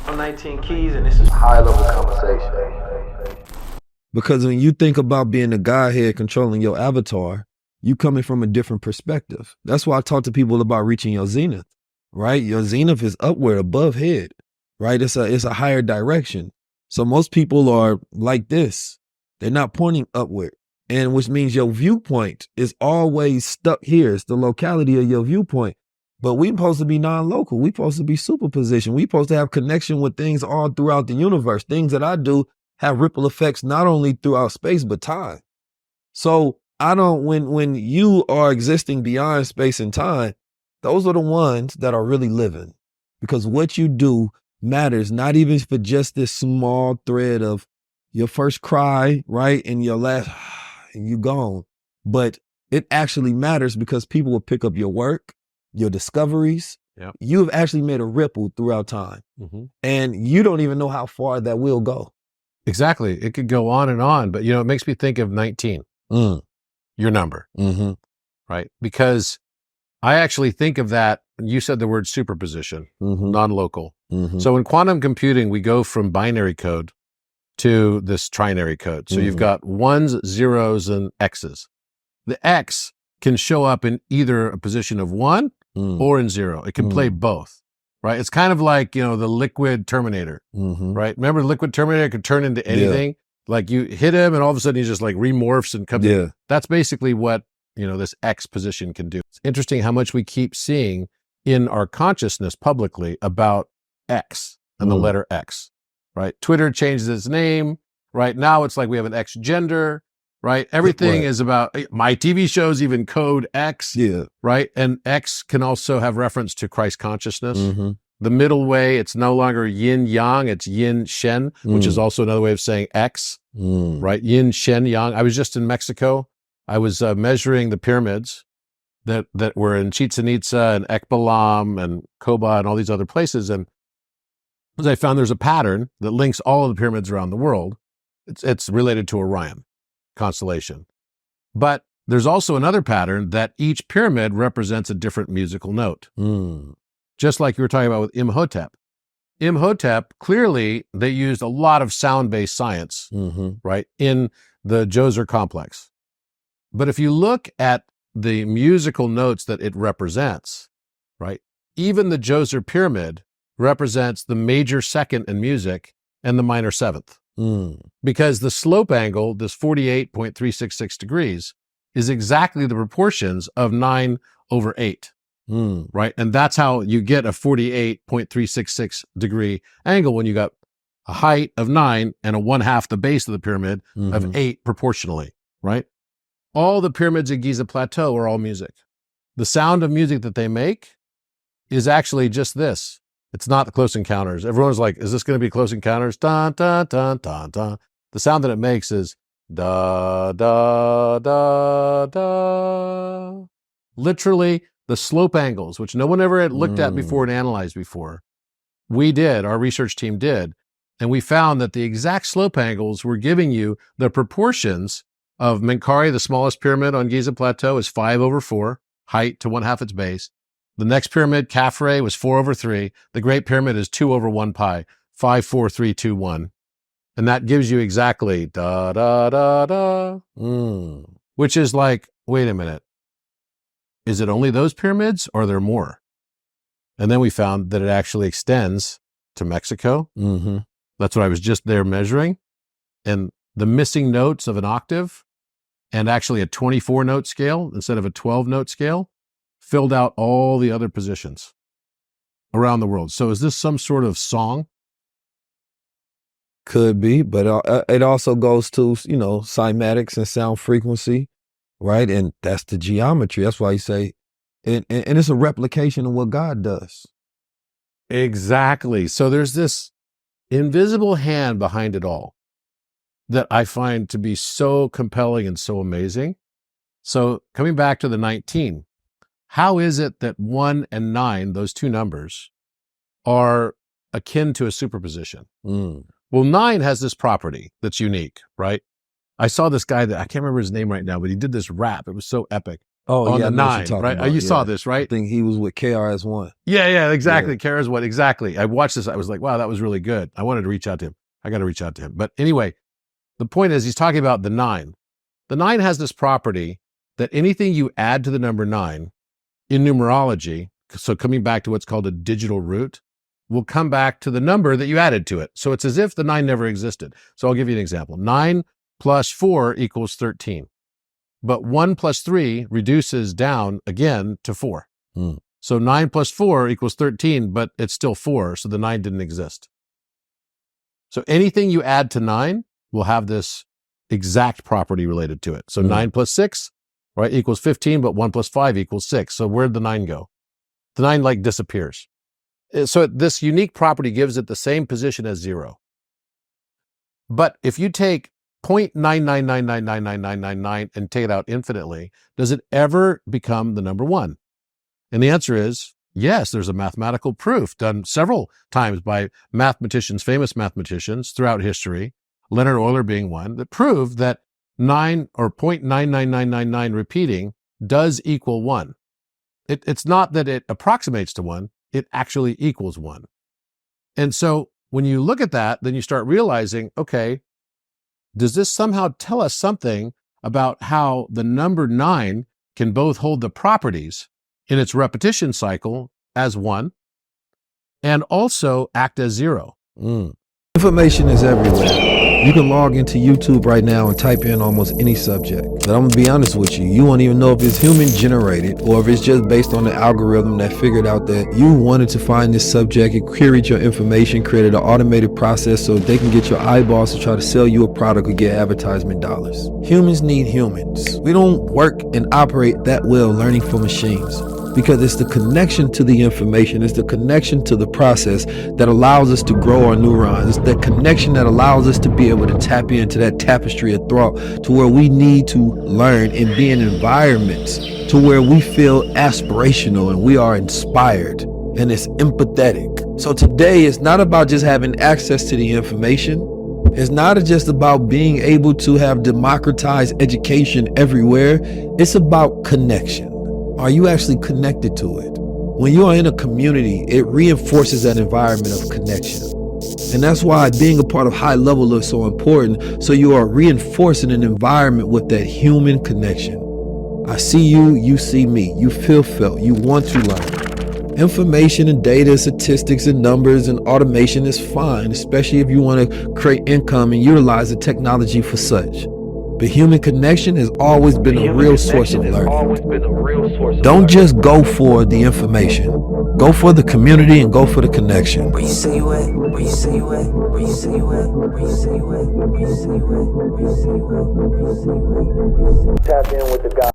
I'm 19 Keys, and this is high level conversation. Because when you think about being the Godhead controlling your avatar, you coming from a different perspective. That's why I talk to people about reaching your zenith, right? Your zenith is upward, above head, right? It's a higher direction. So most people are like this. They're not pointing upward. And which means your viewpoint is always stuck here. It's the locality of your viewpoint. But we supposed to be non-local. We supposed to be superposition. We supposed to have connection with things all throughout the universe. Things that I do have ripple effects not only throughout space, but time. So when you are existing beyond space and time, those are the ones that are really living. Because what you do matters, not even for just this small thread of your first cry, right? And your last, and you gone. But it actually matters because people will pick up your work, your discoveries. Yep. You've actually made a ripple throughout time. Mm-hmm. And you don't even know how far that will go. Exactly. It could go on, but it makes me think of 19, your number, right? Because I actually think of that. You said the word superposition, non-local. So in quantum computing, we go from binary code to this trinary code. So you've got ones, zeros, and X's. The X can show up in either a position of 1 or in 0. It can play both, right? It's kind of like, the liquid Terminator, right? Remember the liquid Terminator could turn into anything? Yeah. Like you hit him and all of a sudden he just like remorphs and comes in. That's basically what, this X position can do. It's interesting how much we keep seeing in our consciousness publicly about X and the letter X, right? Twitter changes its name, right? Now it's like we have an X gender, right? Everything is about, my TV shows even code X, right? And X can also have reference to Christ consciousness. The middle way, it's no longer yin yang, it's yin shen, which is also another way of saying X, right? Yin shen yang. I was just in Mexico. I was measuring the pyramids that were in Chichen Itza and Ekbalam and Koba and all these other places. And as I found, there's a pattern that links all of the pyramids around the world. It's related to Orion constellation. But there's also another pattern that each pyramid represents a different musical note. Just like you were talking about with Imhotep. Imhotep, clearly, they used a lot of sound-based science, right, in the Djoser complex. But if you look at the musical notes that it represents, right, even the Djoser pyramid represents the major second in music and the minor seventh. Because the slope angle, this 48.366 degrees, is exactly the proportions of 9/8. Right? And that's how you get a 48.366 degree angle when you got a height of 9 and a 1/2 the base of the pyramid of 8 proportionally, right? All the pyramids at Giza Plateau are all music. The sound of music that they make is actually just this. It's not the Close Encounters. Everyone's like, is this going to be Close Encounters? Dun, dun, dun, dun, dun. The sound that it makes is da, da, da, da. Literally, the slope angles, which no one ever had looked at before and analyzed before. We did, our research team did, and we found that the exact slope angles were giving you the proportions of Menkaure, the smallest pyramid on Giza Plateau, is 5/4, height to 1/2 its base. The next pyramid, Khafre, was 4/3. The Great Pyramid is 2/1 pi, 5, 4, 3, 2, 1. And that gives you exactly da, da, da, da, which is like, wait a minute. Is it only those pyramids or are there more? And then we found that it actually extends to Mexico. That's what I was just there measuring. And the missing notes of an octave and actually a 24-note scale instead of a 12-note scale filled out all the other positions around the world. So is this some sort of song? Could be, but it also goes to, cymatics and sound frequency. Right. And that's the geometry. That's why you say, and it's a replication of what God does. Exactly. So there's this invisible hand behind it all that I find to be so compelling and so amazing. So coming back to the 19, how is it that 1 and 9, those two numbers, are akin to a superposition? Well, 9 has this property that's unique, right? I saw this guy that I can't remember his name right now, but he did this rap. It was so epic. Oh, on yeah, the I know what you're 9, talking right? about, You saw yeah. this, I right? think he was with KRS-One. Yeah, exactly. Yeah. Kara's what? Exactly. I watched this. I was like, wow, that was really good. I wanted to reach out to him. I got to reach out to him. But anyway, the point is he's talking about the 9. The 9 has this property that anything you add to the number 9 in numerology, so coming back to what's called a digital root, will come back to the number that you added to it. So it's as if the 9 never existed. So I'll give you an example. 9 plus 4 equals 13. But 1 plus 3 reduces down again to 4. So 9 plus 4 equals 13, but it's still 4, so the 9 didn't exist. So anything you add to 9 will have this exact property related to it. So 9 plus 6, right, equals 15, but 1 plus 5 equals 6. So where'd the 9 go? The 9 like disappears. So this unique property gives it the same position as 0. But if you take 0.999999999 and take it out infinitely, does it ever become the number 1? And the answer is yes. There's a mathematical proof done several times by mathematicians, famous mathematicians throughout history, Leonard Euler being one, that prove that 9 or 0.99999 repeating does equal 1. It's not that it approximates to 1, it actually equals 1. And so when you look at that, then you start realizing, okay, does this somehow tell us something about how the number 9 can both hold the properties in its repetition cycle as 1 and also act as 0? Information is everywhere. You can log into YouTube right now and type in almost any subject. But I'm gonna be honest with you, you won't even know if it's human generated or if it's just based on the algorithm that figured out that you wanted to find this subject. It queried your information, created an automated process so they can get your eyeballs to try to sell you a product or get advertisement dollars. Humans need humans. We don't work and operate that well learning from machines, because it's the connection to the information, it's the connection to the process that allows us to grow our neurons. It's that connection that allows us to be able to tap into that tapestry of thought to where we need to learn and be in environments to where we feel aspirational and we are inspired and it's empathetic. So today it's not about just having access to the information. It's not just about being able to have democratized education everywhere. It's about connection. Are you actually connected to it? When you are in a community, it reinforces that environment of connection. And that's why being a part of high level is so important. So you are reinforcing an environment with that human connection. I see you, you see me, you feel felt, you want to learn. Information and data, statistics and numbers and automation is fine, especially if you want to create income and utilize the technology for such. But human connection has always been a real source of learning. Don't just go for the information. Go for the community and go for the connection. Where you say you at? Where you say you at? Where you say you at? Where you say you at? Where you say you at? Where you say you at? Where you say you at? Tap in with the guy.